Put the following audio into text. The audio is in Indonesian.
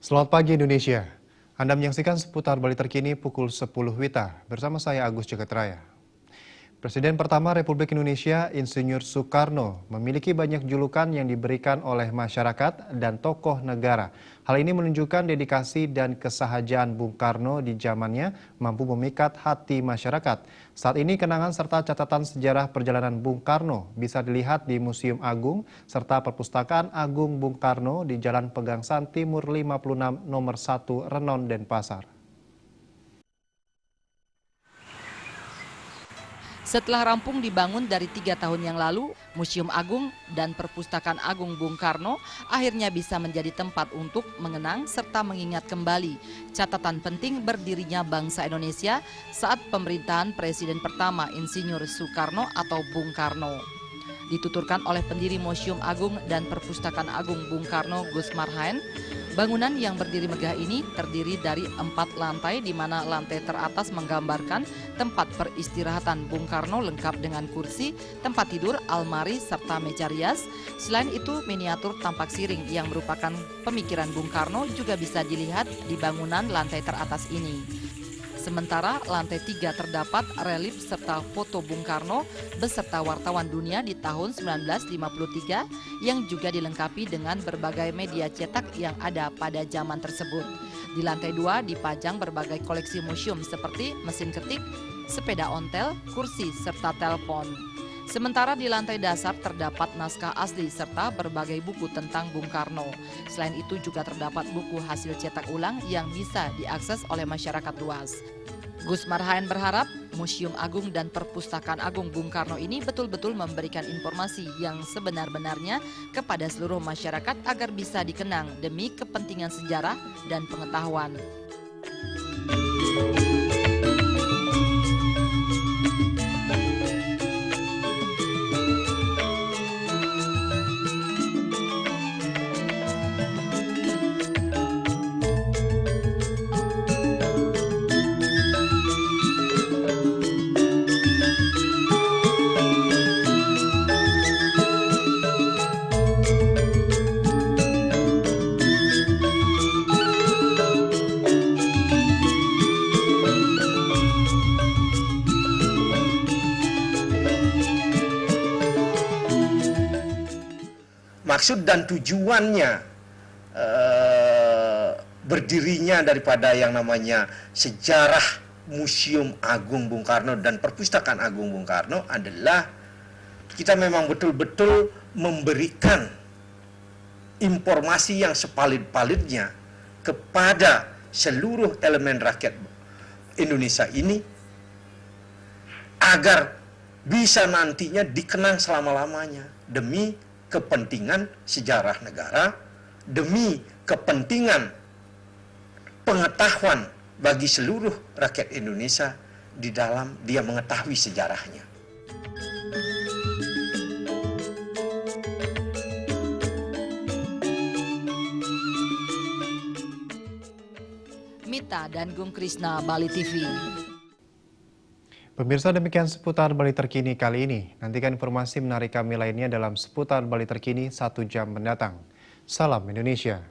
Selamat pagi Indonesia. Anda menyaksikan seputar Bali terkini pukul 10 WITA bersama saya Agus Jagatraya. Presiden pertama Republik Indonesia, Insinyur Soekarno, memiliki banyak julukan yang diberikan oleh masyarakat dan tokoh negara. Hal ini menunjukkan dedikasi dan kesahajaan Bung Karno di zamannya mampu memikat hati masyarakat. Saat ini kenangan serta catatan sejarah perjalanan Bung Karno bisa dilihat di Museum Agung serta Perpustakaan Agung Bung Karno di Jalan Pegangsaan Timur 56 nomor 1 Renon, Denpasar. Setelah rampung dibangun dari 3 tahun yang lalu, Museum Agung dan Perpustakaan Agung Bung Karno akhirnya bisa menjadi tempat untuk mengenang serta mengingat kembali catatan penting berdirinya bangsa Indonesia saat pemerintahan Presiden pertama Insinyur Soekarno atau Bung Karno. Dituturkan oleh pendiri Museum Agung dan Perpustakaan Agung Bung Karno, Gus Marhaen, bangunan yang berdiri megah ini terdiri dari 4 lantai di mana lantai teratas menggambarkan tempat peristirahatan Bung Karno lengkap dengan kursi, tempat tidur, almari, serta meja rias. Selain itu, miniatur tampak siring yang merupakan pemikiran Bung Karno juga bisa dilihat di bangunan lantai teratas ini. Sementara lantai 3 terdapat relief serta foto Bung Karno beserta wartawan dunia di tahun 1953 yang juga dilengkapi dengan berbagai media cetak yang ada pada zaman tersebut. Di lantai 2 dipajang berbagai koleksi museum seperti mesin ketik, sepeda ontel, kursi, serta telepon. Sementara di lantai dasar terdapat naskah asli serta berbagai buku tentang Bung Karno. Selain itu juga terdapat buku hasil cetak ulang yang bisa diakses oleh masyarakat luas. Gus Marhaen berharap Museum Agung dan Perpustakaan Agung Bung Karno ini betul-betul memberikan informasi yang sebenar-benarnya kepada seluruh masyarakat agar bisa dikenang demi kepentingan sejarah dan pengetahuan. Maksud dan tujuannya berdirinya daripada yang namanya sejarah Museum Agung Bung Karno dan Perpustakaan Agung Bung Karno adalah kita memang betul-betul memberikan informasi yang sepalit-palitnya kepada seluruh elemen rakyat Indonesia ini agar bisa nantinya dikenang selama-lamanya demi kepentingan sejarah negara, demi kepentingan pengetahuan bagi seluruh rakyat Indonesia di dalam dia mengetahui sejarahnya. Mita dan Gung Krisna, Bali TV. Pemirsa, demikian seputar Bali terkini kali ini. Nantikan informasi menarik kami lainnya dalam seputar Bali terkini 1 jam mendatang. Salam Indonesia.